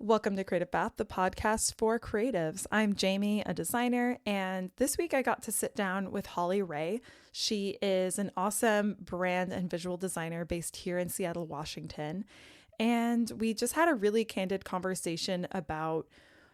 Welcome to Creative Path, the podcast for creatives. I'm Jamie, a designer, and this week I got to sit down with Holly Ray. She is an awesome brand and visual designer based here in Seattle, Washington. And we just had a really candid conversation about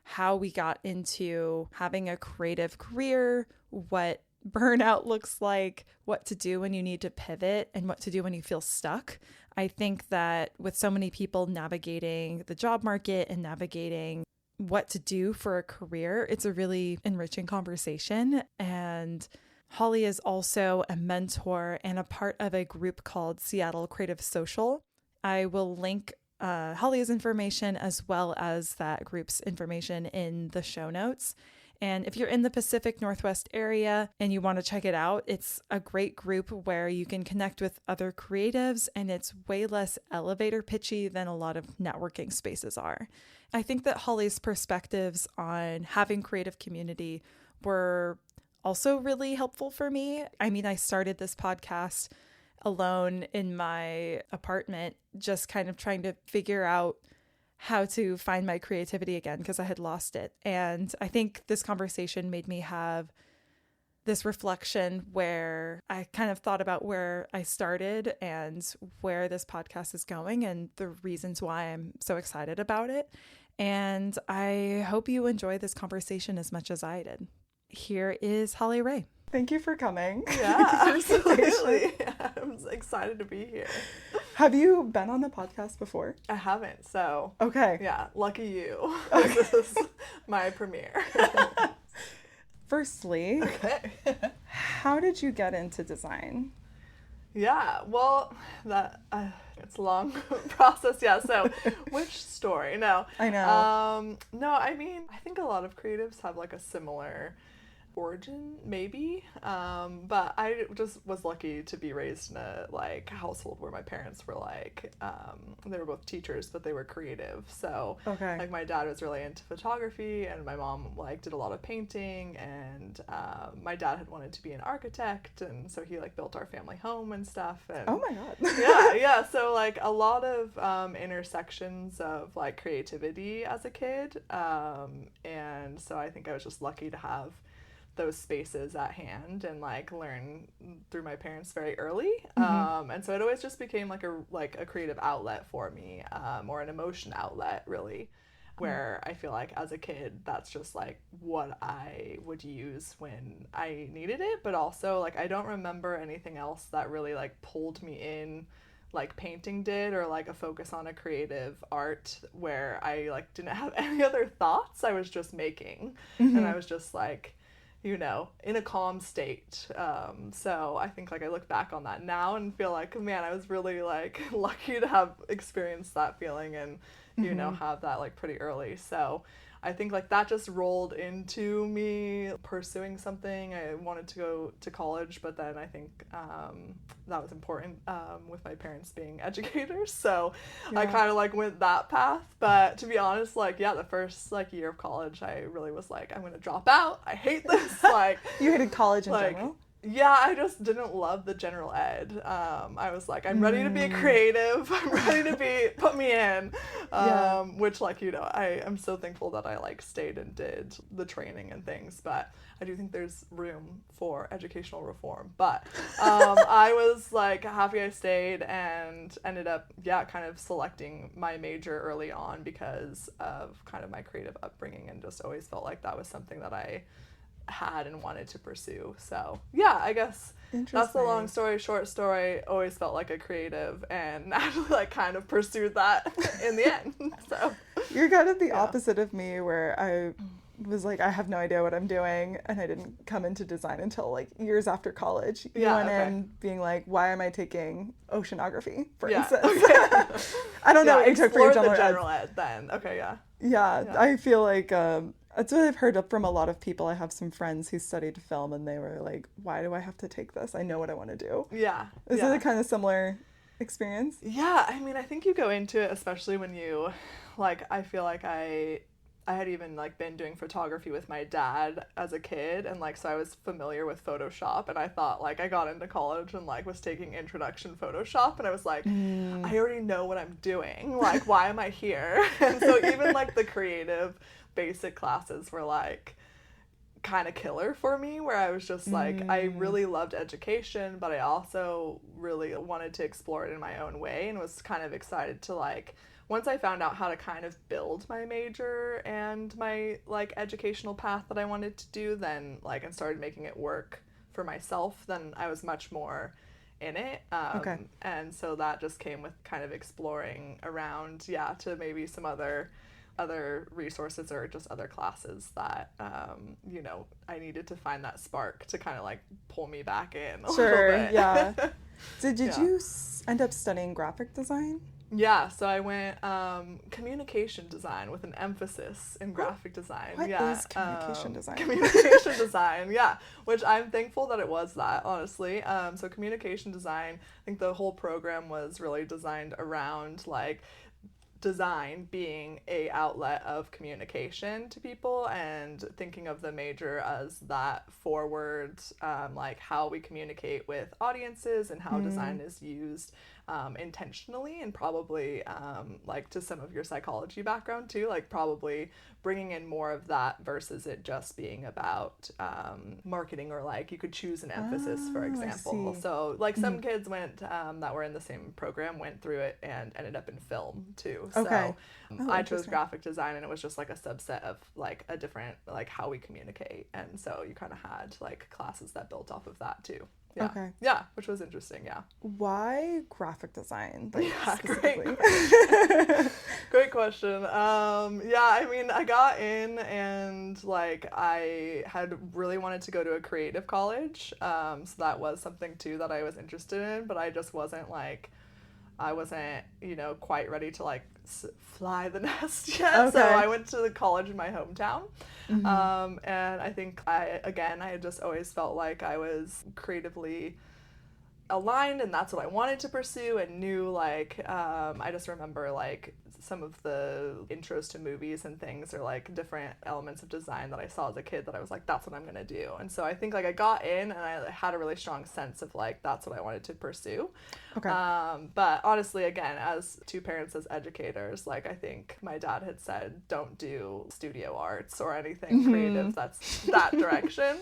how we got into having a creative career, what burnout looks like, what to do when you need to pivot, and what to do when you feel stuck. I think that with so many people navigating the job market and navigating what to do for a career, it's a really enriching conversation. And Holly is also a mentor and a part of a group called Seattle Creative Social. I will link Holly's information as well as that group's information in the show notes. And if you're in the Pacific Northwest area and you want to check it out, it's a great group where you can connect with other creatives, and it's way less elevator pitchy than a lot of networking spaces are. I think that Holly's perspectives on having creative community were also really helpful for me. I mean, I started this podcast alone in my apartment, just kind of trying to figure out how to find my creativity again because I had lost it. And I think this conversation made me have this reflection where I kind of thought about where I started and where this podcast is going and the reasons why I'm so excited about it. And I hope you enjoy this conversation as much as I did. Here is Holly Ray. Thank you for coming. Yeah, absolutely. I'm excited to be here. Have you been on the podcast before? I haven't, so. Okay. Yeah, lucky you. Okay. This is my premiere. Firstly, Okay. how did you get into design? Yeah, well, it's a long process. Yeah, so which story? No. I know. No, I mean, I think a lot of creatives have like a similar origin, maybe, but I just was lucky to be raised in a like household where my parents were like they were both teachers, but they were creative. So Okay. like my dad was really into photography and my mom like did a lot of painting, and my dad had wanted to be an architect, and so he like built our family home and stuff. And Oh my God. yeah, so like a lot of intersections of like creativity as a kid, and so I think I was just lucky to have those spaces at hand and like learn through my parents very early. And so it always just became like a creative outlet for me, or an emotion outlet really, where I feel like as a kid that's just like what I would use when I needed it. But also like I don't remember anything else that really like pulled me in like painting did, or like a focus on a creative art where I like didn't have any other thoughts. I was just making, and I was just like, you know, in a calm state. So I think like I look back on that now and feel like, man, I was really like lucky to have experienced that feeling and, you know, have that like pretty early. So I think like that just rolled into me pursuing something. I wanted to go to college, but then I think that was important with my parents being educators. So Yeah. I kind of like went that path. But to be honest, like, yeah, the first like year of college, I really was like, I'm going to drop out. I hate this. Like, You hated college in like, general? yeah, I just didn't love the general ed. I was like, I'm ready to be creative. I'm ready to put me in. Yeah. Which, like, you know, I am so thankful that I, like, stayed and did the training and things. But I do think there's room for educational reform. But I was, like, happy I stayed and ended up, yeah, kind of selecting my major early on because of kind of my creative upbringing, and just always felt like that was something that I had and wanted to pursue. So yeah, I guess that's the long story short story. Always felt like a creative and actually like kind of pursued that in the end. So You're kind of the opposite of me, where I was like, I have no idea what I'm doing, and I didn't come into design until like years after college. You went in being like, why am I taking oceanography, for instance? Okay. I don't know what you took for your general ed then. Okay, Yeah, I feel like that's what I've heard from a lot of people. I have some friends who studied film, and they were like, why do I have to take this? I know what I want to do. Yeah. Is it a kind of similar experience? Yeah, I mean, I think you go into it, especially when you, like, I feel like I I had even like been doing photography with my dad as a kid, and like so I was familiar with Photoshop, and I thought like I got into college and like was taking introduction Photoshop, and I was like, I already know what I'm doing, like why am I here? And so even like the creative basic classes were like kind of killer for me, where I was just like, I really loved education, but I also really wanted to explore it in my own way, and was kind of excited to like, once I found out how to kind of build my major and my like educational path that I wanted to do, then like, and started making it work for myself, then I was much more in it. Okay. And so that just came with kind of exploring around, to maybe some other resources or just other classes that I needed to find that spark to kind of like pull me back in a little bit. Yeah. Did you end up studying graphic design? Yeah, so I went communication design with an emphasis in graphic design. What is communication design? Communication design, yeah, which I'm thankful that it was that, honestly. So communication design, I think the whole program was really designed around like design being a outlet of communication to people, and thinking of the major as that forward, like how we communicate with audiences and how design is used intentionally, and probably like to some of your psychology background too, like probably bringing in more of that versus it just being about marketing, or like you could choose an emphasis, for example. So like some kids went that were in the same program went through it and ended up in film too. Okay. So I chose graphic design, and it was just like a subset of like a different like how we communicate, and so you kind of had like classes that built off of that too. Yeah. Okay. Yeah, which was interesting. Yeah. Why graphic design? Like, Yeah, specifically? Great question. I mean, I got in, and like I had really wanted to go to a creative college. So that was something too that I was interested in, but I just wasn't like, I wasn't, quite ready to like fly the nest yet. Okay. So I went to the college in my hometown. And I think I had just always felt like I was creatively aligned, and that's what I wanted to pursue, and knew like, I just remember like some of the intros to movies and things, or like different elements of design that I saw as a kid that I was like, that's what I'm gonna do. And so I think like I got in, and I had a really strong sense of like that's what I wanted to pursue. Okay. But honestly, again, as two parents, as educators, like I think my dad had said, don't do studio arts or anything creative that's that direction.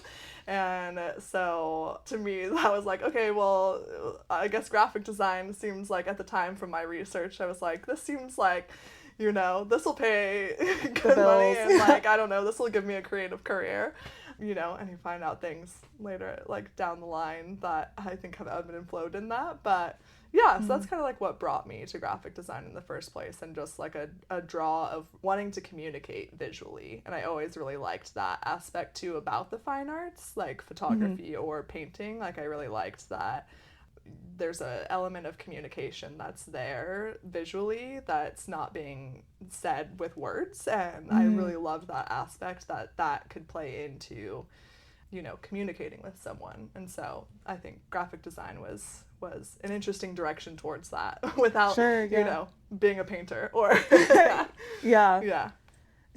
And so to me, that was like, okay, well, I guess graphic design seems like, at the time from my research, I was like, this seems like, this will pay good money, and like, I don't know, this will give me a creative career, and you find out things later, like down the line, that I think have ebbed and flowed in that. But yeah, so that's kind of like what brought me to graphic design in the first place, and just like a draw of wanting to communicate visually. And I always really liked that aspect too about the fine arts, like photography or painting. Like I really liked that there's a element of communication that's there visually that's not being said with words, and I really loved that aspect, that could play into communicating with someone. And so I think graphic design was an interesting direction towards that without being a painter or yeah.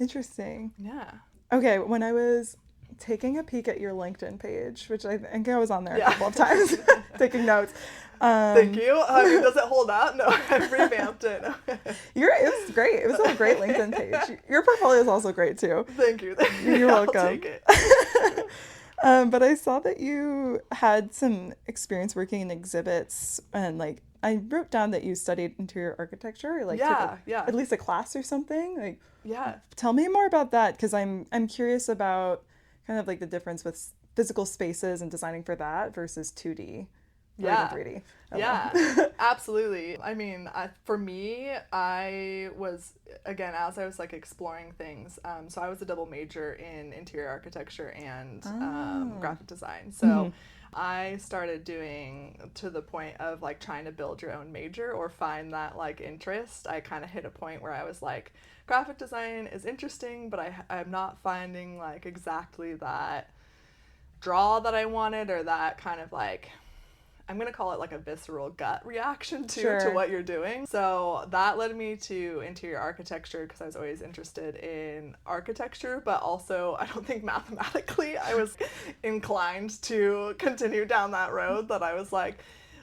Interesting. Yeah. Okay, when I was taking a peek at your LinkedIn page, which I think I was on there a couple of times taking notes. Thank you. I mean, does it hold up? No, I've revamped it. It was great. It was a great LinkedIn page. Your portfolio is also great too. Thank you. You're welcome. I'll take it. But I saw that you had some experience working in exhibits, and like I wrote down that you studied interior architecture, like took at least a class or something. Like, tell me more about that, because I'm curious about kind of like the difference with physical spaces and designing for that versus 2D. Or even 3D. Absolutely. I mean, for me, I was, again, as I was like exploring things, so I was a double major in interior architecture and graphic design. So I started doing to the point of like trying to build your own major or find that like interest. I kind of hit a point where I was like, graphic design is interesting, but I'm not finding like exactly that draw that I wanted, or that kind of like I'm going to call it like a visceral gut reaction to Sure. what you're doing. So that led me to interior architecture because I was always interested in architecture, but also I don't think mathematically I was inclined to continue down that road, that I was like,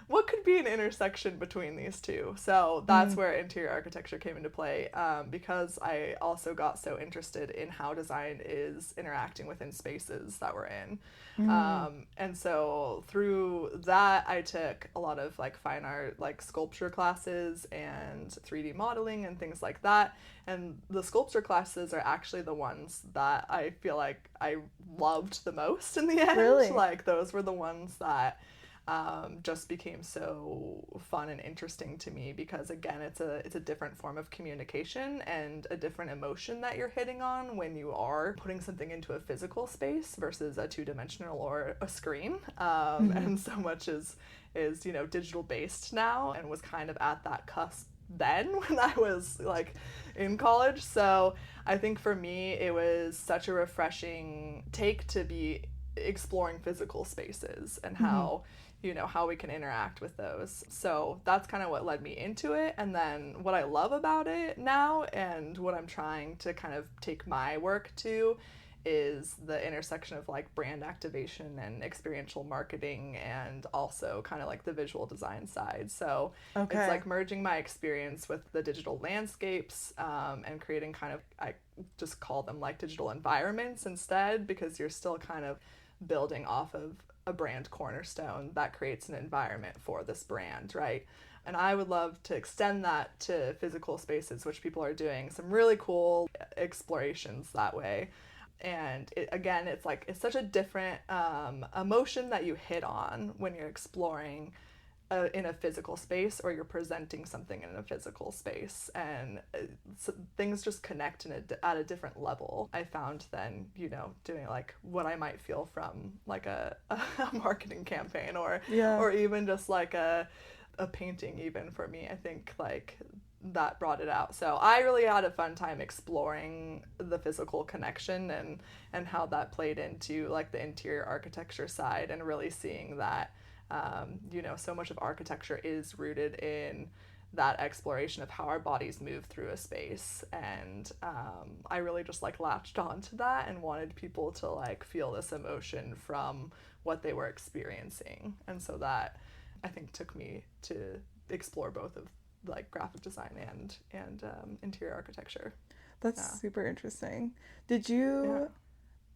what could be an intersection between these two? So that's where interior architecture came into play, because I also got so interested in how design is interacting within spaces that we're in. And so through that, I took a lot of like fine art, like sculpture classes and 3D modeling and things like that. And the sculpture classes are actually the ones that I feel like I loved the most in the end. Really? Like those were the ones that just became so fun and interesting to me, because again, it's a different form of communication and a different emotion that you're hitting on when you are putting something into a physical space versus a two-dimensional or a screen. And so much is digital based now, and was kind of at that cusp then when I was like in college. So I think for me it was such a refreshing take to be exploring physical spaces and how how we can interact with those. So that's kind of what led me into it. And then what I love about it now, and what I'm trying to kind of take my work to, is the intersection of like brand activation and experiential marketing, and also kind of like the visual design side. So it's like merging my experience with the digital landscapes, and creating kind of, I just call them like digital environments instead, because you're still kind of building off of a brand cornerstone that creates an environment for this brand, right? And I would love to extend that to physical spaces, which people are doing some really cool explorations that way. And again, it's like, it's such a different emotion that you hit on when you're exploring in a physical space, or you're presenting something in a physical space, and so things just connect at a different level, I found, than doing like what I might feel from like a marketing campaign, or even just like a painting. Even for me, I think like that brought it out. So I really had a fun time exploring the physical connection, and how that played into like the interior architecture side, and really seeing that so much of architecture is rooted in that exploration of how our bodies move through a space. And I really just like latched onto that and wanted people to like feel this emotion from what they were experiencing. And so that, I think, took me to explore both of like graphic design and interior architecture. That's super interesting. Did you,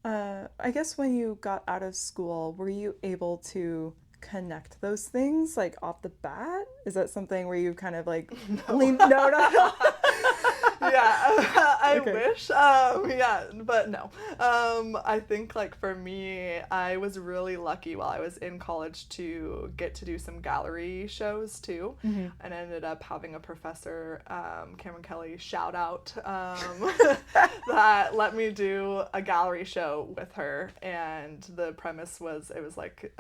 I guess when you got out of school, were you able to connect those things like off the bat? Is that something where you kind of like lean? No. I wish. But no. I think like for me, I was really lucky while I was in college to get to do some gallery shows too, and ended up having a professor, Cameron Kelly, shout out, that let me do a gallery show with her. And the premise was, it was like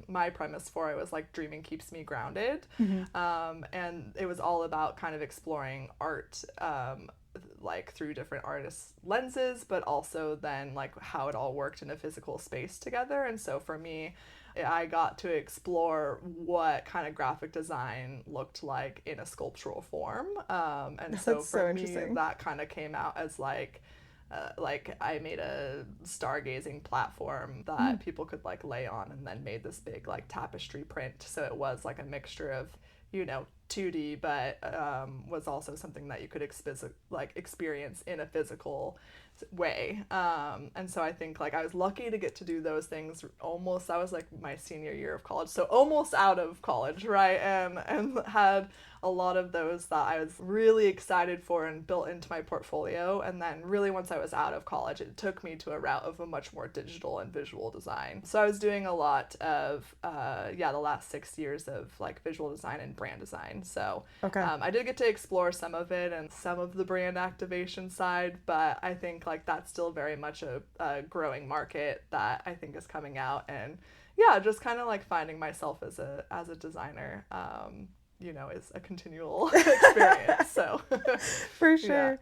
my premise for it was like dreaming keeps me grounded, and it was all about kind of exploring art, like through different artists' lenses, but also then like how it all worked in a physical space together. And so for me, I got to explore what kind of graphic design looked like in a sculptural form. And so for me, that kind of came out as like I made a stargazing platform that people could like lay on, and then made this big like tapestry print. So it was like a mixture of 2D, but was also something that you could experience in a physical way. And so I think like I was lucky to get to do those things almost, that was like my senior year of college, so almost out of college, right? And had a lot of those that I was really excited for and built into my portfolio. And then really once I was out of college, it took me to a route of a much more digital and visual design. So I was doing a lot of the last 6 years of like visual design and brand design. So I did get to explore some of it and some of the brand activation side, but I think like that's still very much a growing market that I think is coming out. And just kind of like finding myself as a designer is a continual experience. So for sure.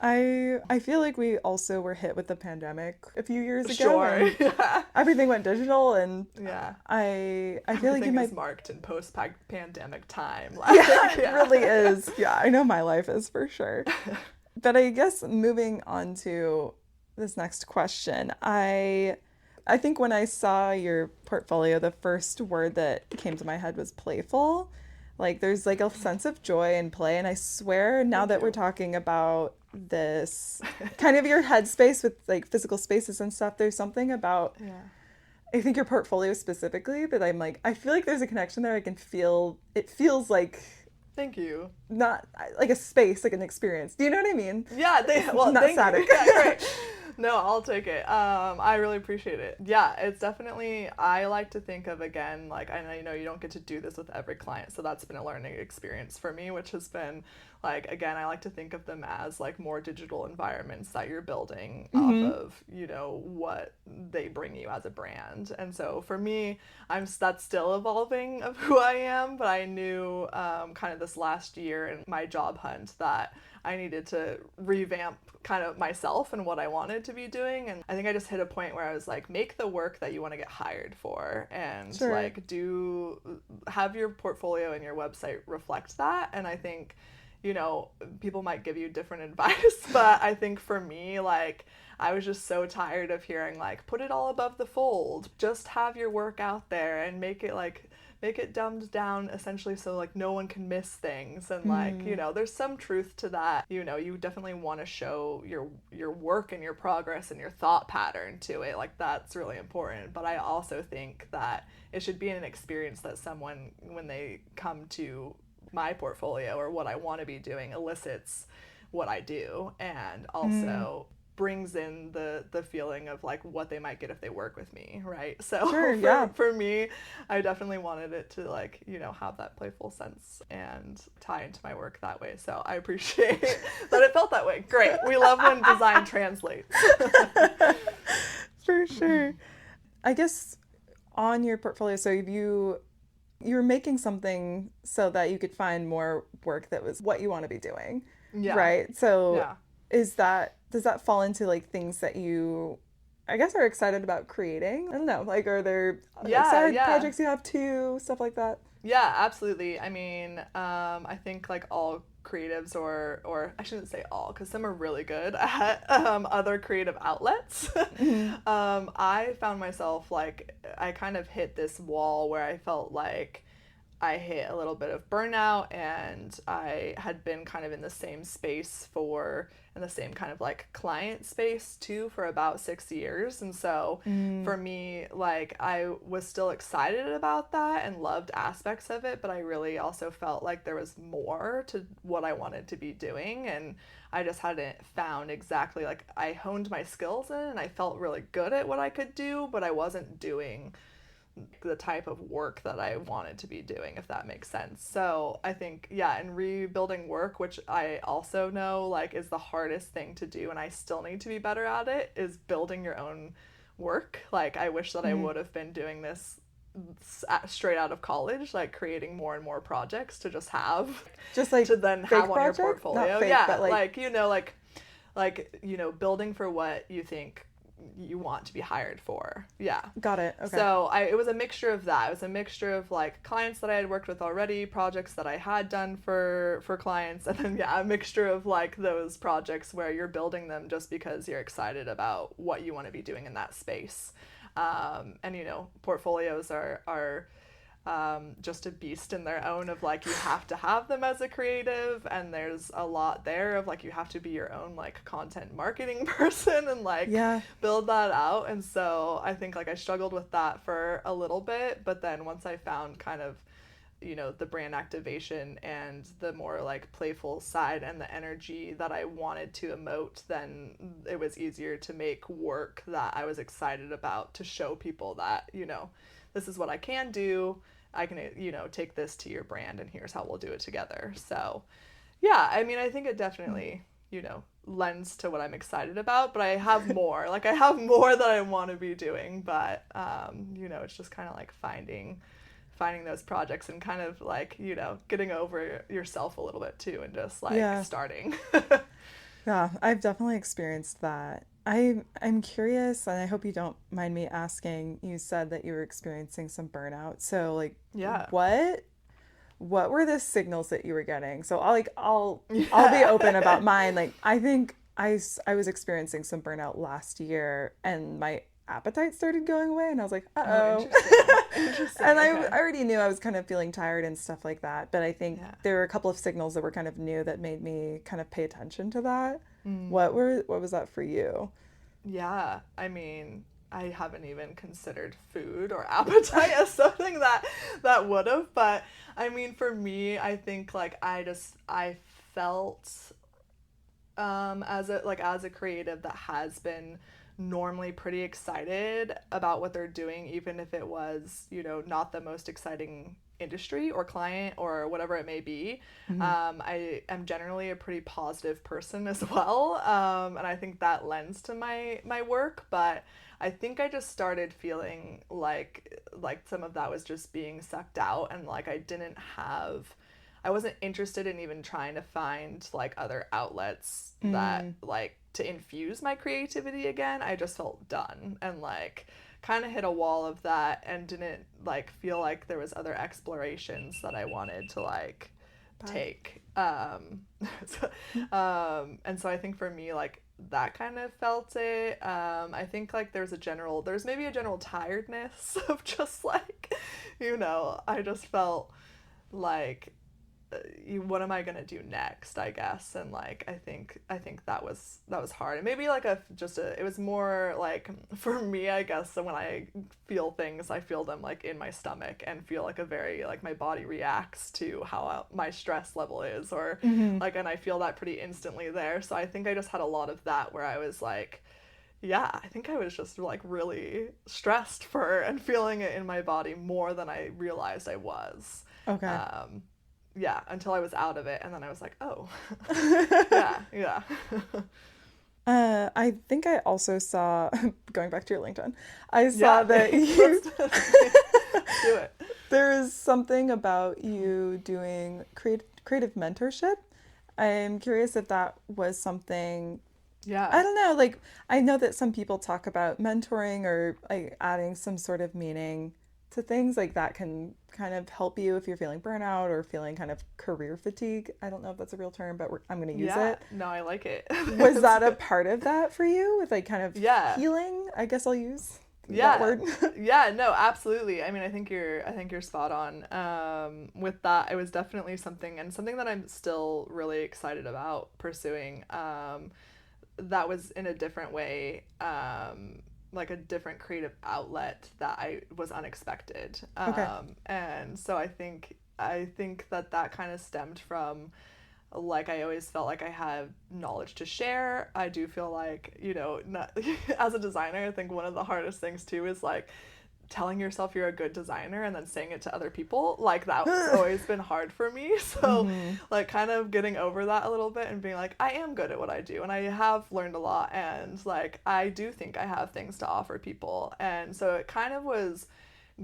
I feel like we also were hit with the pandemic a few years ago, Sure. and Yeah. everything went digital, and Yeah. I feel like you Everything is might. marked in post-pandemic time. Yeah, Like, it yeah. really is. Yeah, I know my life is for sure. But I guess moving on to this next question, I think when I saw your portfolio, the first word that came to my head was playful. Like there's like a sense of joy and play, and I swear now Thank that we're you. talking about this kind of your headspace with like physical spaces and stuff, there's something about Yeah. I think your portfolio specifically that I'm like I feel like there's a connection there. I can feel it feels like Thank you. not like a space, like an experience. Do you know what I mean? Yeah, It's well, not thank you. static. Yeah, great. No, I'll take it. I really appreciate it. Yeah, it's definitely, I like to think of, again, like, I know you don't get to do this with every client, so that's been a learning experience for me, which has been, like, again, I like to think of them as, like, more digital environments that you're building off Mm-hmm. of, you know, what they bring you as a brand. And so for me, that's still evolving of who I am, but I knew kind of this last year in my job hunt that I needed to revamp kind of myself and what I wanted to be doing. And I think I just hit a point where I was like, make the work that you want to get hired for, and Sure. like have your portfolio and your website reflect that. And I think, you know, people might give you different advice, but I think for me, like, I was just so tired of hearing like, put it all above the fold, just have your work out there and make it dumbed down essentially so like no one can miss things. And like, you Mm. know, there's some truth to that. You know, you definitely want to show your work and your progress and your thought pattern to it, like that's really important. But I also think that it should be an experience that someone, when they come to my portfolio or what I want to be doing, elicits what I do, and Mm. also brings in the feeling of like what they might get if they work with me, right? So Sure, yeah. for me, I definitely wanted it to, like, you know, have that playful sense and tie into my work that way. So I appreciate that it felt that way. Great. We love when design translates. For sure. I guess on your portfolio, so you were making something so that you could find more work that was what you want to be doing, Yeah. right? So Yeah. does that fall into like things that you I guess are excited about creating? I don't know. Like are there like Yeah, side yeah. projects you have too, stuff like that? Yeah, absolutely. I mean, I think like all creatives, or I shouldn't say all, because some are really good at other creative outlets. Hmm. I found myself like I kind of hit this wall where I felt like I hit a little bit of burnout, and I had been kind of in the same space in the same kind of like client space too for about 6 years. And so Mm. for me, like I was still excited about that and loved aspects of it, but I really also felt like there was more to what I wanted to be doing. And I just hadn't found exactly, like, I honed my skills in and I felt really good at what I could do, but I wasn't doing the type of work that I wanted to be doing, if that makes sense. So I think, yeah, and rebuilding work, which I also know like is the hardest thing to do, and I still need to be better at it, is building your own work. Like I wish that I Mm. would have been doing this straight out of college, like creating more and more projects to just have Just like to then have fake on your projects? Not portfolio. fake, but Yeah, like like, you know, like, you know, building for what you think you want to be hired for. Yeah. got it. Okay. So it was a mixture of that. It was a mixture of like clients that I had worked with already, projects that I had done for clients, and then yeah, a mixture of like those projects where you're building them just because you're excited about what you want to be doing in that space. And you know, portfolios are just a beast in their own, of like you have to have them as a creative, and there's a lot there of like you have to be your own like content marketing person and like Yeah. build that out. And so I think like I struggled with that for a little bit, but then once I found kind of, you know, the brand activation and the more like playful side and the energy that I wanted to emote, then it was easier to make work that I was excited about, to show people that, you know, this is what I can do. I can, you know, take this to your brand, and here's how we'll do it together. So, yeah, I mean, I think it definitely, you know, lends to what I'm excited about, but I have more. Like, I have more that I want to be doing, but, you know, it's just kind of like finding those projects and kind of like, you know, getting over yourself a little bit too, and just like Yeah. starting. Yeah, I've definitely experienced that. I'm curious, and I hope you don't mind me asking. You said that you were experiencing some burnout. So like Yeah. what were the signals that you were getting? So I'll be Yeah. open about mine. Like I think I was experiencing some burnout last year and my appetite started going away and I was like, Oh, "Uh-oh." interesting. Interesting. And Okay. I already knew I was kind of feeling tired and stuff like that, but I think Yeah. there were a couple of signals that were kind of new that made me kind of pay attention to that. Mm. What was that for you? Yeah. I mean, I haven't even considered food or appetite as something that would have, but I mean, for me, I think like I felt as a creative that has been normally pretty excited about what they're doing, even if it was, not the most exciting industry or client or whatever it may be. Hmm. I am generally a pretty positive person as well, and I think that lends to my work. But I think I just started feeling like some of that was just being sucked out, and like I wasn't interested in even trying to find like other outlets that Mm. like to infuse my creativity again. I just felt done and like kind of hit a wall of that and didn't like feel like there was other explorations that I wanted to like Bye. take. And so I think for me like that kind of felt it. I think like there's maybe a general tiredness of just like, I just felt like what am I gonna do next, I guess. And like I think that was hard, and maybe like it was more like for me, I guess. So when I feel things, I feel them like in my stomach and feel like a very like my body reacts to how my stress level is, or Hmm. like, and I feel that pretty instantly there. So I think I just had a lot of that where I was like, yeah, I think I was just like really stressed for and feeling it in my body more than I realized I was. Okay. um yeah, until I was out of it, and then I was like, oh. Yeah, yeah. I think I also saw, going back to your LinkedIn, I saw Yeah, that thanks. you, Let's do it. there is something about you doing creative mentorship. I'm curious if that was something, Yeah. I don't know, like, I know that some people talk about mentoring or like adding some sort of meaning to things like that can kind of help you if you're feeling burnout or feeling kind of career fatigue. I don't know if that's a real term, but I'm going to use Yeah, it. no, I like it. Was that a part of that for you with like kind of Yeah. healing? I guess I'll use that Yeah. word. Yeah, no, absolutely. I mean, I think you're spot on. With that, it was definitely something that I'm still really excited about pursuing. That was in a different way, like a different creative outlet that I was unexpected. Okay. And so I think that kind of stemmed from like I always felt like I had knowledge to share. I do feel like, not, as a designer, I think one of the hardest things too is like telling yourself you're a good designer and then saying it to other people. Like that's always been hard for me. So Mm-hmm. like kind of getting over that a little bit and being like, I am good at what I do and I have learned a lot, and like I do think I have things to offer people. And so it kind of was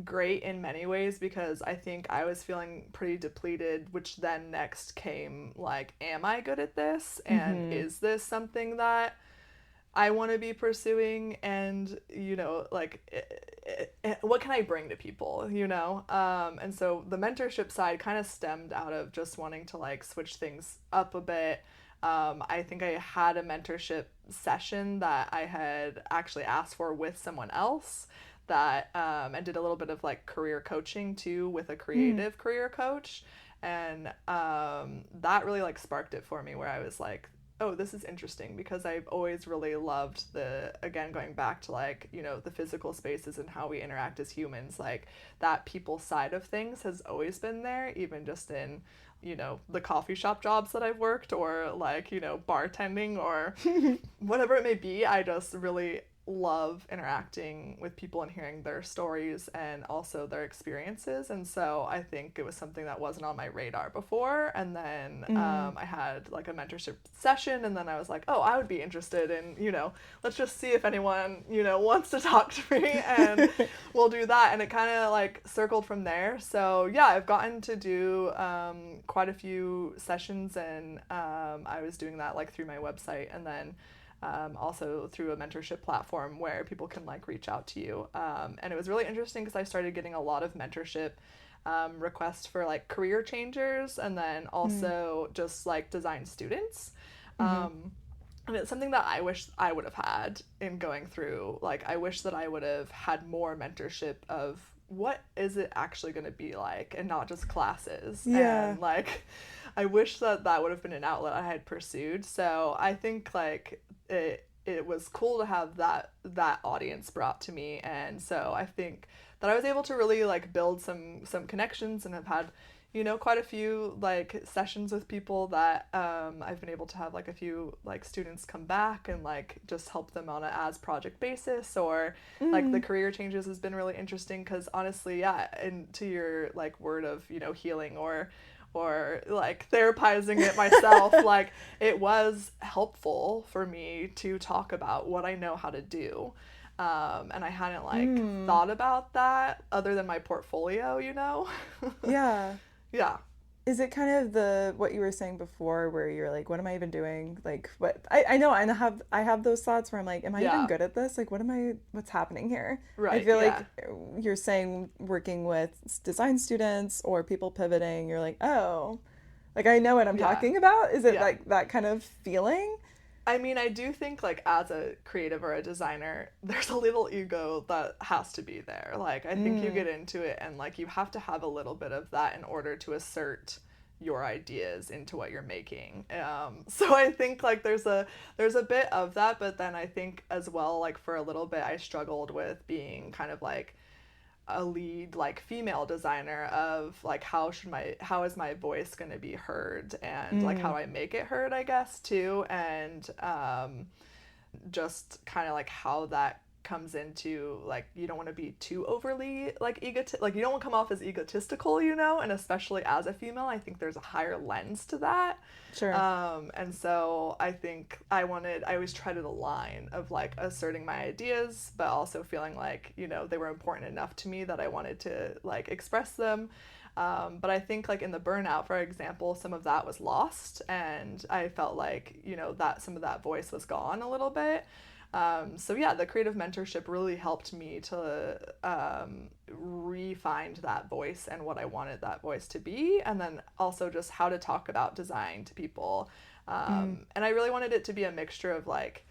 great in many ways because I think I was feeling pretty depleted, which then next came like, am I good at this? And Mm-hmm. is this something that I want to be pursuing? And, like, what can I bring to people, And so the mentorship side kind of stemmed out of just wanting to like switch things up a bit. I think I had a mentorship session that I had actually asked for with someone else that and did a little bit of like career coaching too with a Mm. creative career coach, and that really like sparked it for me where I was like, oh, this is interesting, because I've always really loved the, again, going back to like, the physical spaces and how we interact as humans, like that people side of things has always been there, even just in, the coffee shop jobs that I've worked, or like, bartending or whatever it may be. I just really love interacting with people and hearing their stories and also their experiences. And so I think it was something that wasn't on my radar before. And then I had like a mentorship session, and then I was like, oh, I would be interested in, let's just see if anyone, wants to talk to me, and we'll do that. And it kind of like circled from there. So yeah, I've gotten to do quite a few sessions, and I was doing that like through my website, and then also through a mentorship platform where people can like reach out to you. And it was really interesting because I started getting a lot of mentorship requests for like career changers, and then also just like design students. And it's something that I wish I would have had in going through. Like, I wish that I would have had more mentorship of what is it actually going to be like, and not just classes. Yeah. And like, I wish that would have been an outlet I had pursued. So I think like it was cool to have that audience brought to me. And so I think that I was able to really like build some connections, and have had, quite a few like sessions with people that I've been able to have like a few like students come back and like just help them on a as project basis, or like the career changes has been really interesting because honestly, yeah, and to your like word of, healing or like therapizing it myself, like it was helpful for me to talk about what I know how to do. And I hadn't like thought about that other than my portfolio, Yeah. Yeah. Is it kind of what you were saying before, where you're like, what am I even doing? Like, what I know I have those thoughts where I'm like, am I even good at this? Like, what's happening here? Right. I feel like you're saying working with design students or people pivoting, you're like, oh, like I know what I'm talking about. Is it like that kind of feeling? I mean, I do think like as a creative or a designer, there's a little ego that has to be there. Like, I think you get into it and like you have to have a little bit of that in order to assert your ideas into what you're making. So I think like there's a bit of that, but then I think as well, like for a little bit I struggled with being kind of like a lead like female designer of like how is my voice going to be heard, and like how do I make it heard, I guess, too. And just kind of like how that comes into like, you don't want to be too overly like like you don't want to come off as egotistical, and especially as a female, I think there's a higher lens to that. Sure. And so I think I always tried to the line of like asserting my ideas, but also feeling like, they were important enough to me that I wanted to like express them. But I think like in the burnout, for example, some of that was lost, and I felt like, that some of that voice was gone a little bit. So yeah, the creative mentorship really helped me to re-find that voice and what I wanted that voice to be, and then also just how to talk about design to people. And I really wanted it to be a mixture of like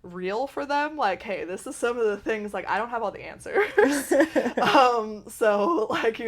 real for them, like, hey, this is some of the things, like I don't have all the answers. So like,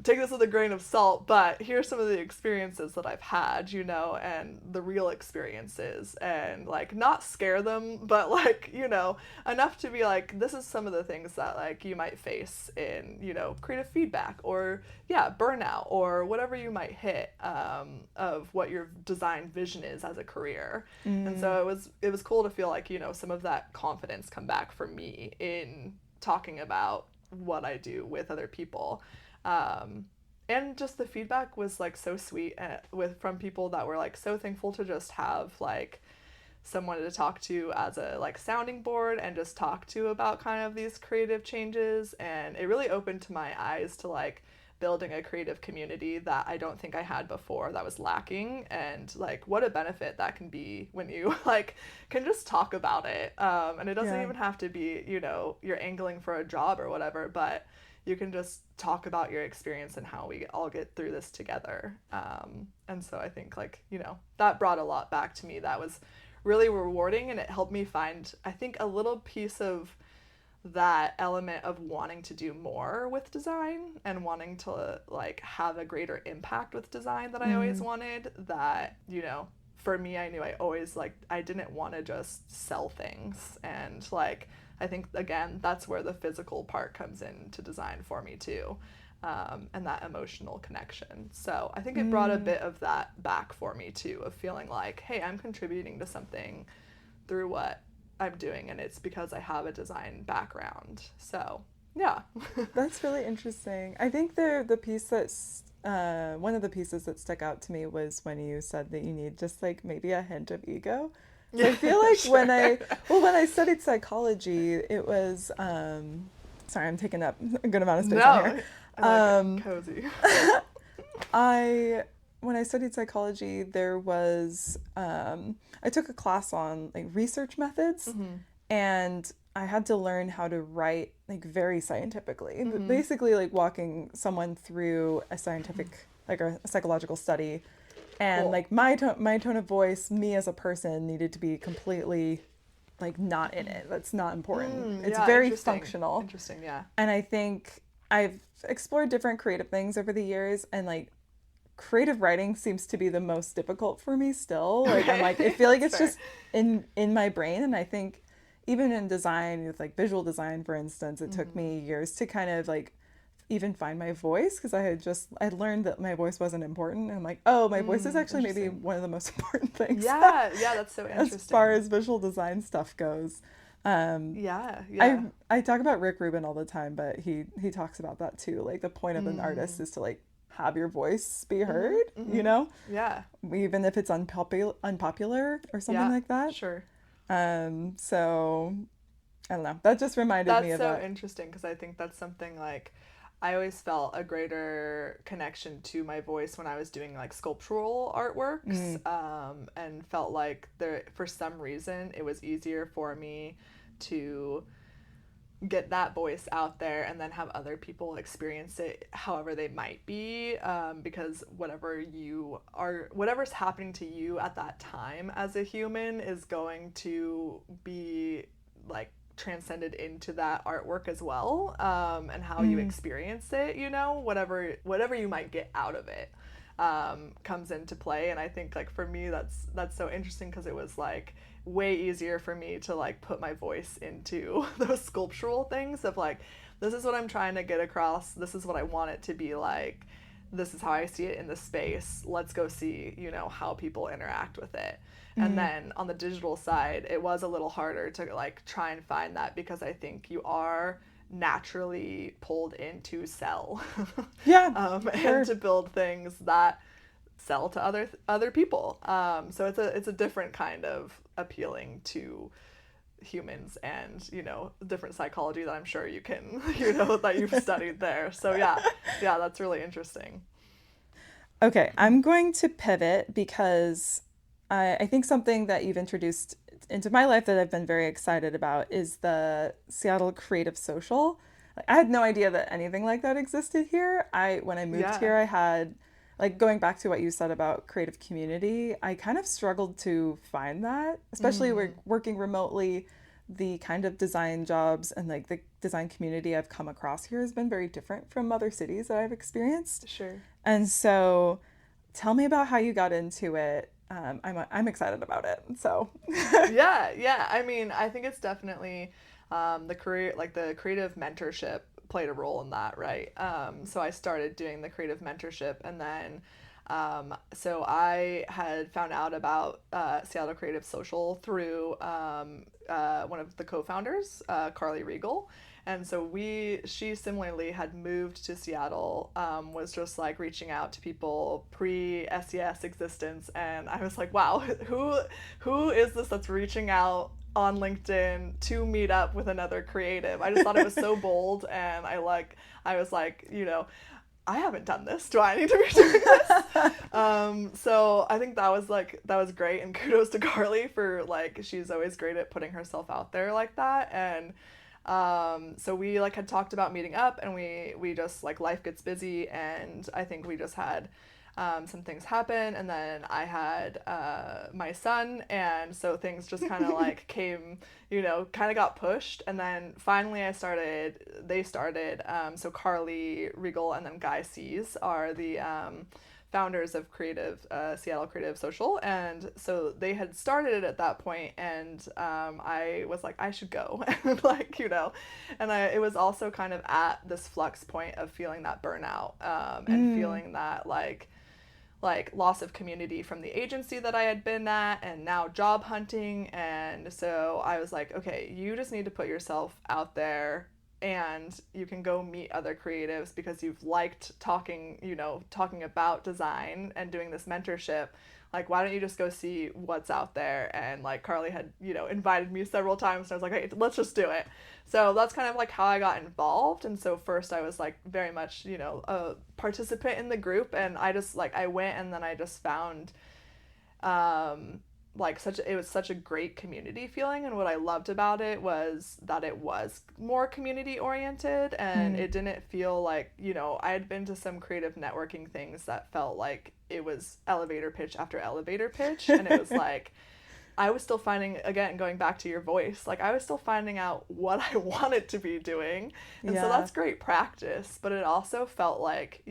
take this with a grain of salt, but here's some of the experiences that I've had, and the real experiences, and like not scare them, but like, enough to be like, this is some of the things that like you might face in, creative feedback, or burnout, or whatever you might hit, of what your design vision is as a career. And so it was cool to feel like, some of that confidence come back for me in talking about what I do with other people. And just the feedback was like so sweet from people that were like so thankful to just have like someone to talk to as a like sounding board, and just talk to about kind of these creative changes. And it really opened to my eyes to like building a creative community that I don't think I had before, that was lacking. And like what a benefit that can be when you like can just talk about it. And it doesn't even have to be, you're angling for a job or whatever, but you can just talk about your experience and how we all get through this together. And so I think like, that brought a lot back to me that was really rewarding, and it helped me find, I think, a little piece of that element of wanting to do more with design and wanting to like have a greater impact with design that I always wanted. That, for me, I knew I always like, I didn't want to just sell things. And like, I think, again, that's where the physical part comes into design for me too, and that emotional connection. So I think it brought a bit of that back for me too, of feeling like, hey, I'm contributing to something through what I'm doing, and it's because I have a design background. So yeah. That's really interesting. I think the piece that's one of the pieces that stuck out to me was when you said that you need just like maybe a hint of ego. So I feel like Sure. when I studied psychology, it was sorry, I'm taking up a good amount of space on No, here. I like it Um, cozy. I when I studied psychology, there was I took a class on like research methods, Mm-hmm. and I had to learn how to write like very scientifically, but Mm-hmm. basically like walking someone through a scientific like a psychological study, and Cool. like my tone of voice, me as a person, needed to be completely like not in it. That's not important. It's Yeah, very interesting. functional, Interesting, yeah. and I think I've explored different creative things over the years, and like creative writing seems to be the most difficult for me still. Like I'm like I Okay, feel like that's it's fair. just in my brain, and I think even in design with like visual design for instance, it took Mm-hmm. me years to kind of like even find my voice because I learned that my voice wasn't important, and I'm like, oh, my voice is actually maybe Interesting. one of the most important things Yeah, yeah, that's so as far interesting. as visual design stuff goes. Um, Yeah, I yeah. I talk about Rick Rubin all the time, but he talks about that too. Like the point of an artist Mm. is to like have your voice be Mm-hmm. heard, you Mm-hmm. know, Yeah. even if it's unpopular or something Yeah, like that. sure. So I don't know. That just reminded me That's of so that. interesting because I think that's something like I always felt a greater connection to my voice when I was doing like sculptural artworks, Mm, and felt like there for some reason it was easier for me to get that voice out there and then have other people experience it however they might be, because whatever's happening to you at that time as a human is going to be like transcended into that artwork as well, and how you mm, experience it, whatever you might get out of it, comes into play. And I think like for me that's so interesting because it was like way easier for me to like put my voice into those sculptural things of like, this is what I'm trying to get across, this is what I want it to be like, this is how I see it in the space, let's go see, how people interact with it. And mm. then on the digital side it was a little harder to like try and find that because I think you are naturally pulled in to sell, Yeah, and sure. to build things that sell to other people. So it's a different kind of appealing to humans, and different psychology that I'm sure you can that you've studied there. So yeah, yeah, that's really interesting. Okay, I'm going to pivot because I think something that you've introduced into my life that I've been very excited about is the Seattle Creative Social. Like, I had no idea that anything like that existed here. When I moved Yeah. here, I had like going back to what you said about creative community, I kind of struggled to find that, especially Mm, working remotely. The kind of design jobs and like the design community I've come across here has been very different from other cities that I've experienced. sure. And so tell me about how you got into it. I'm excited about it. So Yeah, yeah. I mean, I think it's definitely, the creative mentorship played a role in that, right? So I started doing the creative mentorship, and then, so I had found out about Seattle Creative Social through one of the co-founders, Carly Regal. And so she similarly had moved to Seattle, was just like reaching out to people pre SES existence, and I was like, wow, who is this that's reaching out on LinkedIn to meet up with another creative? I just thought it was so bold, and I was like, I haven't done this. Do I need to be doing this? So I think that was great, and kudos to Carly for like she's always great at putting herself out there like that. And so we like had talked about meeting up, and we just like life gets busy, and I think we just had some things happen, and then I had my son, and so things just kind of like came, kind of got pushed, and then finally they started, so Carly Regal and then Guy Sees are the founders of Seattle Creative Social, and so they had started it at that point, and I was like, I should go, and like and it was also kind of at this flux point of feeling that burnout, and mm, feeling that like loss of community from the agency that I had been at, and now job hunting. And so I was like, okay, you just need to put yourself out there, and you can go meet other creatives because you've liked talking, talking about design and doing this mentorship. Like, why don't you just go see what's out there? And like Carly had, invited me several times, and I was like, hey, let's just do it. So that's kind of like how I got involved. And so first I was like very much, a participant in the group, and I just like, I went, and then I just found, it was such a great community feeling. And what I loved about it was that it was more community oriented, and it didn't feel like, I had been to some creative networking things that felt like it was elevator pitch after elevator pitch. And it was like, I was still finding, again, going back to your voice, like I was still finding out what I wanted to be doing. And so that's great practice. But it also felt like,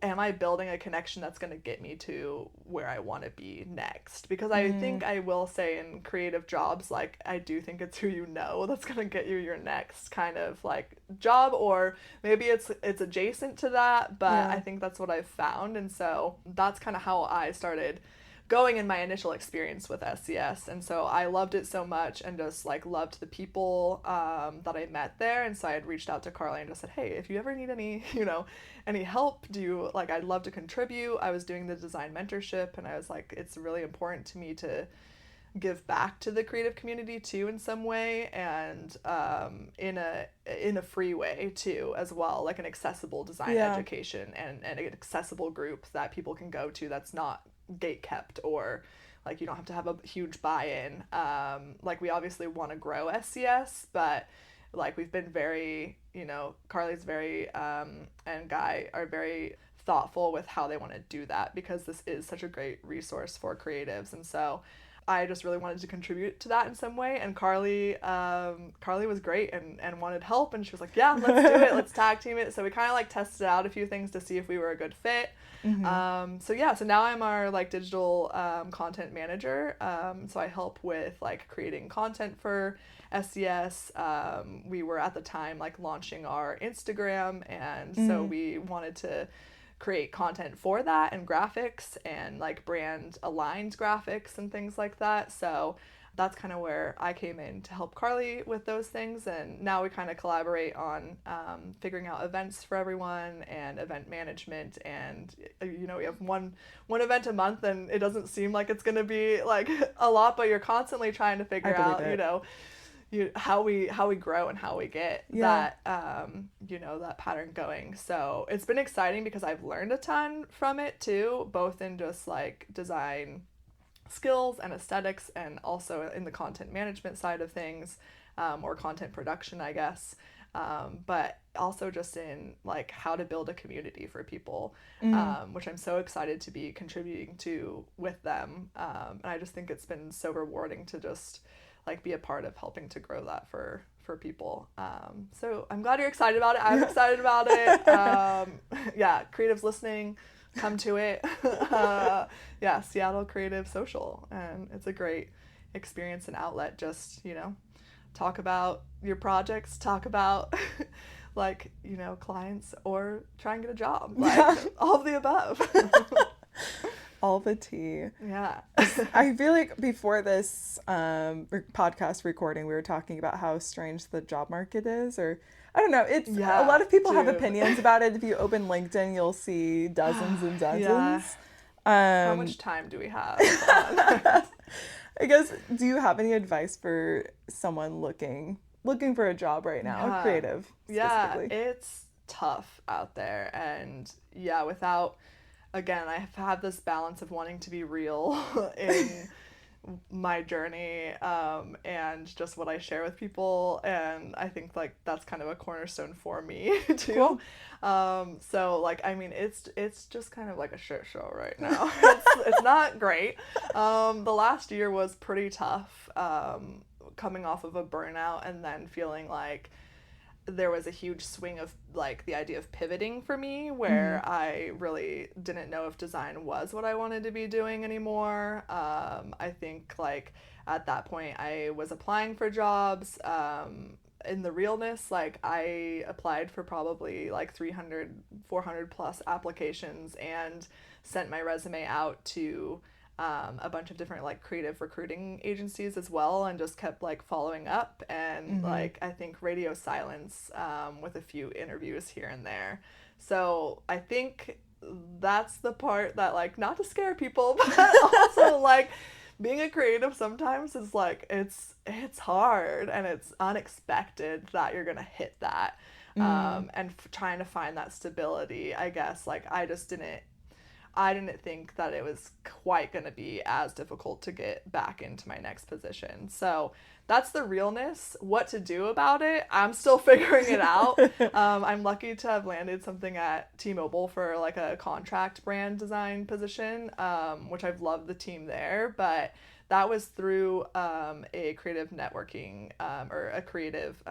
am I building a connection that's going to get me to where I want to be next? Because I think I will say in creative jobs, like I do think it's who that's going to get you your next kind of like job, or maybe it's adjacent to that, but I think that's what I've found. And so that's kind of how I started going in my initial experience with SCS. And so I loved it so much, and just like loved the people that I met there. And so I had reached out to Carly and just said, hey, if you ever need any, any help, I'd love to contribute. I was doing the design mentorship, and I was like, it's really important to me to give back to the creative community too in some way, and in a free way too as well, like an accessible design education and an accessible group that people can go to that's not gate kept, or like you don't have to have a huge buy-in. Like we obviously want to grow SCS, but like we've been very, Carly's very and Guy are very thoughtful with how they want to do that, because this is such a great resource for creatives. And so I just really wanted to contribute to that in some way. And Carly was great and wanted help, and she was like, yeah, let's do it, let's tag team it. So we kind of like tested out a few things to see if we were a good fit. So now I'm our like digital content manager. So I help with like creating content for SCS. We were at the time like launching our Instagram, and so we wanted to create content for that, and graphics, and like brand aligned graphics and things like that. So that's kind of where I came in to help Carly with those things. And now we kind of collaborate on figuring out events for everyone and event management. And, we have one event a month, and it doesn't seem like it's going to be like a lot, but you're constantly trying to figure out, how we grow and how we get that, that pattern going. So it's been exciting because I've learned a ton from it too, both in just like design skills and aesthetics, and also in the content management side of things, or content production, I guess. But also just in like how to build a community for people, which I'm so excited to be contributing to with them. And I just think it's been so rewarding to just like be a part of helping to grow that for people. So I'm glad you're excited about it. I'm excited about it. Creatives listening, come to it. Seattle Creative Social, and it's a great experience and outlet. Just talk about your projects, talk about like clients, or try and get a job, like all of the above. All the tea. Yeah. I feel like before this podcast recording, we were talking about how strange the job market is, or I don't know. It's a lot of people have opinions about it. If you open LinkedIn, you'll see dozens and dozens. Yeah. How much time do we have? I guess, do you have any advice for someone looking for a job right now, creative specifically? Yeah, it's tough out there. And again, I have this balance of wanting to be real in my journey, and just what I share with people. And I think like that's kind of a cornerstone for me too. Cool. So like, I mean, it's just kind of like a shit show right now. It's not great. The last year was pretty tough, coming off of a burnout, and then feeling like there was a huge swing of like the idea of pivoting for me, where I really didn't know if design was what I wanted to be doing anymore. I think like at that point I was applying for jobs, in the realness, like I applied for probably like 300, 400 plus applications and sent my resume out to a bunch of different like creative recruiting agencies as well, and just kept like following up, and like I think radio silence with a few interviews here and there. So I think that's the part that, like, not to scare people, but also like being a creative sometimes is like it's hard and it's unexpected that you're gonna hit that. And trying to find that stability, I guess, like I didn't think that it was quite going to be as difficult to get back into my next position. So that's the realness. What to do about it, I'm still figuring it out. I'm lucky to have landed something at T-Mobile for like a contract brand design position, which I've loved the team there. But that was through a creative networking or a creative,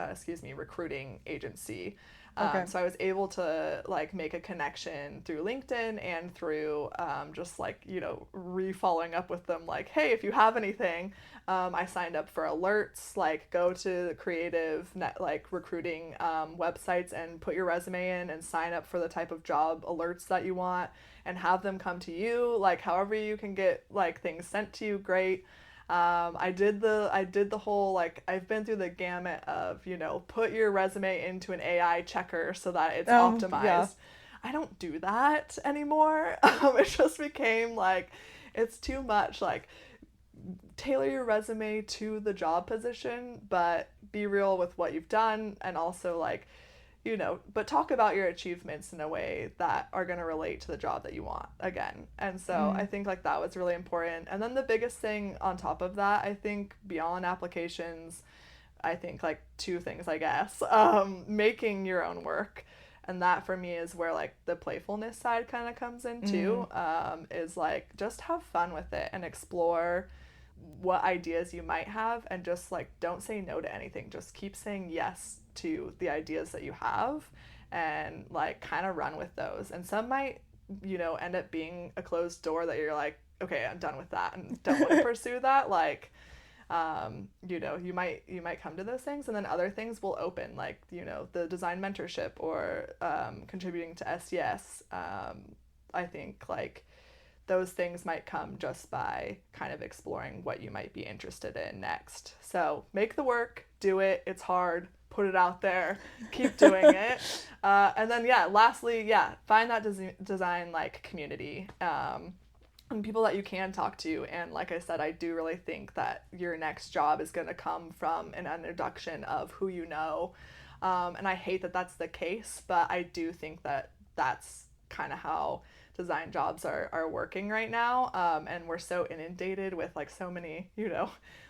recruiting agency. Okay. So I was able to like make a connection through LinkedIn and through just like, re-following up with them like, hey, if you have anything. I signed up for alerts, like go to the creative like recruiting websites and put your resume in and sign up for the type of job alerts that you want and have them come to you. Like however you can get like things sent to you, great. I did the whole, like, I've been through the gamut of, put your resume into an AI checker so that it's optimized. Yeah. I don't do that anymore. It just became like, it's too much, like, tailor your resume to the job position, but be real with what you've done, and also like, but talk about your achievements in a way that are going to relate to the job that you want again. And so I think like that was really important. And then the biggest thing on top of that, I think beyond applications, I think like two things, I guess, making your own work. And that for me is where like the playfulness side kind of comes in too, is like just have fun with it and explore what ideas you might have, and just like don't say no to anything. Just keep saying yes to the ideas that you have, and like kind of run with those. And some might, end up being a closed door that you're like, okay, I'm done with that and don't want to pursue that. Like, you might come to those things, and then other things will open, like, the design mentorship or contributing to SES. I think like those things might come just by kind of exploring what you might be interested in next. So make the work, do it. It's hard. Put it out there. Keep doing it. And then, lastly, find that design like community and people that you can talk to. And like I said, I do really think that your next job is going to come from an introduction of who you know. And I hate that that's the case, but I do think that that's kind of how design jobs are working right now. And we're so inundated with like so many,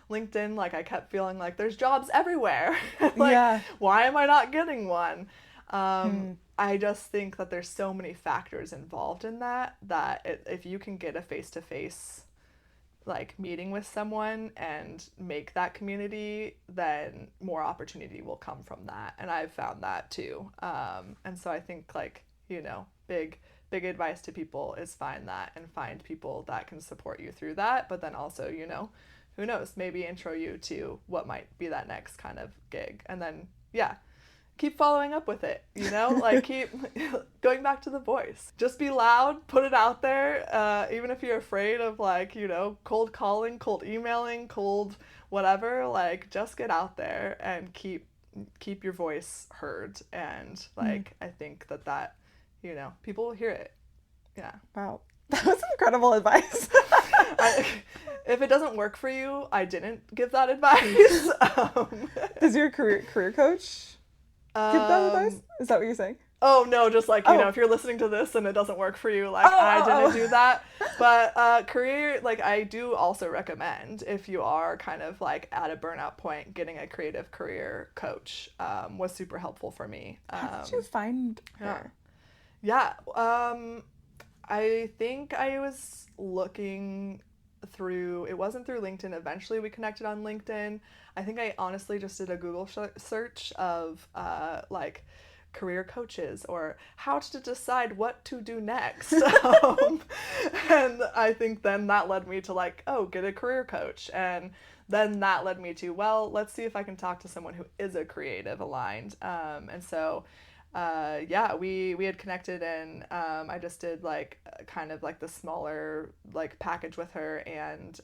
LinkedIn, like I kept feeling like there's jobs everywhere. Like, why am I not getting one? I just think that there's so many factors involved in that if you can get a face-to-face like meeting with someone and make that community, then more opportunity will come from that. And I've found that too. And so I think like, big advice to people is find that and find people that can support you through that. But then also, who knows, maybe intro you to what might be that next kind of gig. And then, keep following up with it, like keep going back to the voice. Just be loud, put it out there. Even if you're afraid of like, cold calling, cold emailing, cold whatever, like just get out there and keep your voice heard. And like, I think that people will hear it. Yeah. Wow. That was incredible advice. If it doesn't work for you, I didn't give that advice. Does your career coach give that advice? Is that what you're saying? Oh, no, just like, if you're listening to this and it doesn't work for you, like, I didn't do that. But career, like, I do also recommend, if you are kind of, like, at a burnout point, getting a creative career coach was super helpful for me. How did you find her? Yeah, I think I was looking through, it wasn't through LinkedIn. Eventually we connected on LinkedIn. I think I honestly just did a Google search of like career coaches or how to decide what to do next. And I think then that led me to like, get a career coach. And then that led me to, well, let's see if I can talk to someone who is a creative aligned. And so yeah, we had connected, and I just did like kind of like the smaller like package with her, and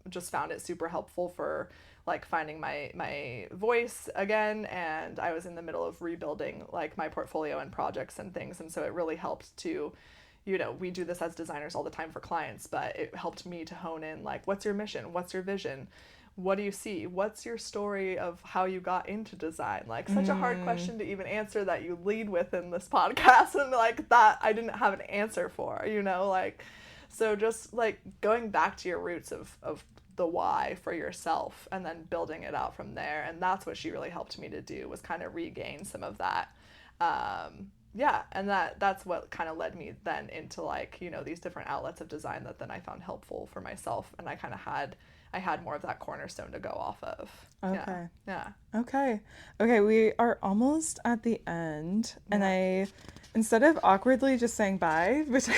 just found it super helpful for like finding my voice again. And I was in the middle of rebuilding like my portfolio and projects and things, and so it really helped to, you know, we do this as designers all the time for clients, but it helped me to hone in like, what's your mission, what's your vision, what do you see, what's your story of how you got into design, like such a hard question to even answer that you lead with in this podcast, and like that I didn't have an answer for, you know, like, so just like going back to your roots of the why for yourself, and then building it out from there. And that's what she really helped me to do, was kind of regain some of that. Yeah, and that's what kind of led me then into like, you know, these different outlets of design that then I found helpful for myself, and I kind of had more of that cornerstone to go off of. Okay. Yeah. Okay. Okay, we are almost at the end, and I, instead of awkwardly just saying bye, which I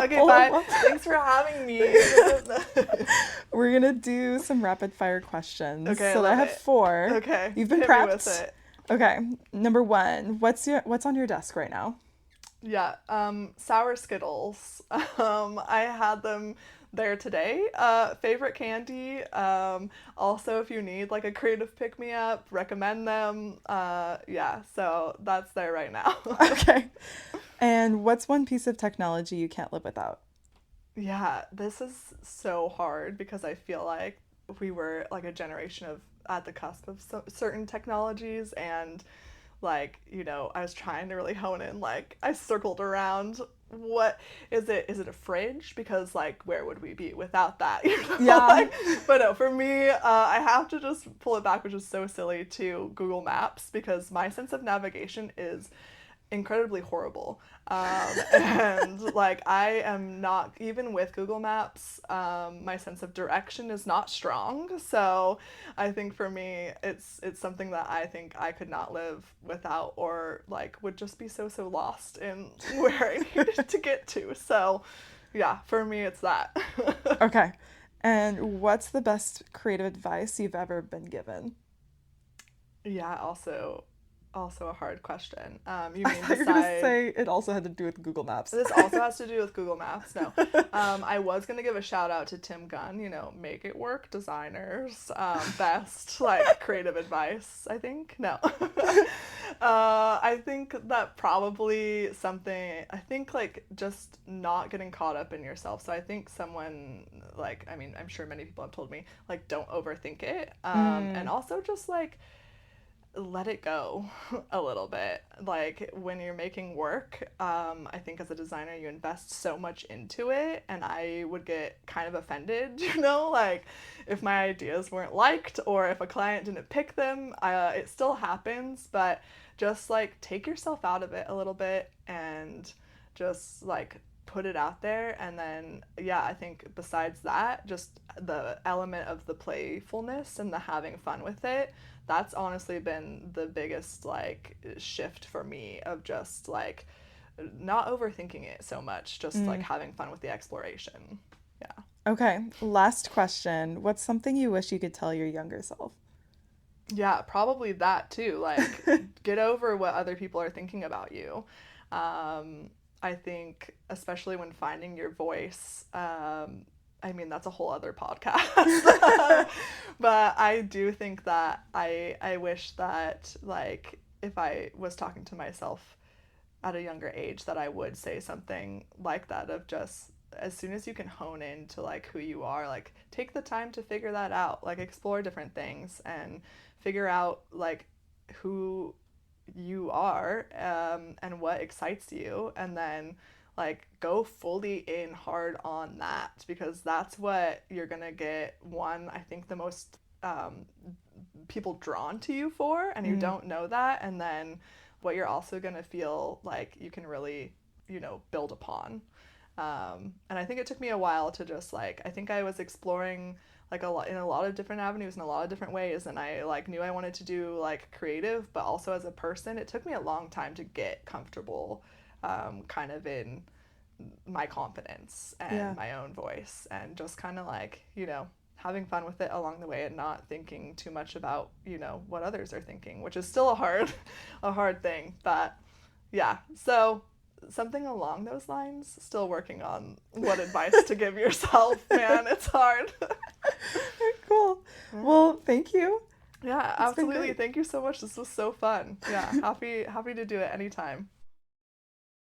Okay, bye. Thanks for having me. We're gonna do some rapid fire questions. Okay, so I have 4. Okay. You've been Hit prepped. me with it. Okay. Number 1. What's on your desk right now? Yeah. Sour Skittles. I had them there today. Favorite candy. Also, if you need like a creative pick-me-up, recommend them. Yeah, so that's there right now. Okay. And what's one piece of technology you can't live without? Yeah, this is so hard because I feel like we were like a generation of at the cusp of certain technologies, and like, you know, I was trying to really hone in, like I circled around, what is it? Is it a fridge? Because like, where would we be without that? You know? Yeah. Like, but no, for me, I have to just pull it back, which is so silly, to Google Maps, because my sense of navigation is incredibly horrible. And like, I am not, even with Google Maps, my sense of direction is not strong. So I think for me, it's something that I think I could not live without, or like would just be so lost in where I needed to get to. So yeah, for me, it's that. Okay. And what's the best creative advice you've ever been given? Yeah, also a hard question. You I mean thought you were gonna besides... say it also had to do with Google Maps. This also has to do with Google Maps. No. I was going to give a shout out to Tim Gunn, you know, make it work designers. Best, like, creative advice, I think. No. I think that probably something, I think, like, just not getting caught up in yourself. So I think someone, like, I mean, I'm sure many people have told me, like, don't overthink it. And also just, like, let it go a little bit. Like, when you're making work, I think as a designer you invest so much into it, and I would get kind of offended, you know, like if my ideas weren't liked or if a client didn't pick them. It still happens, but just like take yourself out of it a little bit and just like put it out there. And then yeah, I think besides that, just the element of the playfulness and the having fun with it, that's honestly been the biggest like shift for me, of just like not overthinking it so much, just like having fun with the exploration. Yeah. Okay, last question. What's something you wish you could tell your younger self? Yeah, probably that too. Like, get over what other people are thinking about you. I think, especially when finding your voice, I mean, that's a whole other podcast. But I do think that I wish that, like, if I was talking to myself at a younger age, that I would say something like that, of just, as soon as you can hone into, like, who you are, like, take the time to figure that out. Like, explore different things and figure out, like, who you are, and what excites you, and then like go fully in hard on that, because that's what you're gonna get, one, I think, the most people drawn to you for, and you don't know that, and then what you're also gonna feel like you can really, you know, build upon. And I think it took me a while to just like, I think I was exploring like in a lot of different avenues in a lot of different ways, and I like knew I wanted to do like creative, but also as a person it took me a long time to get comfortable kind of in my confidence and my own voice, and just kind of like, you know, having fun with it along the way and not thinking too much about, what others are thinking, which is still a hard thing. But yeah, so something along those lines, still working on what advice to give yourself, man. It's hard. Cool. Well, thank you. Yeah, It's been absolutely. great. Thank you so much. This was so fun. Yeah, happy to do it anytime.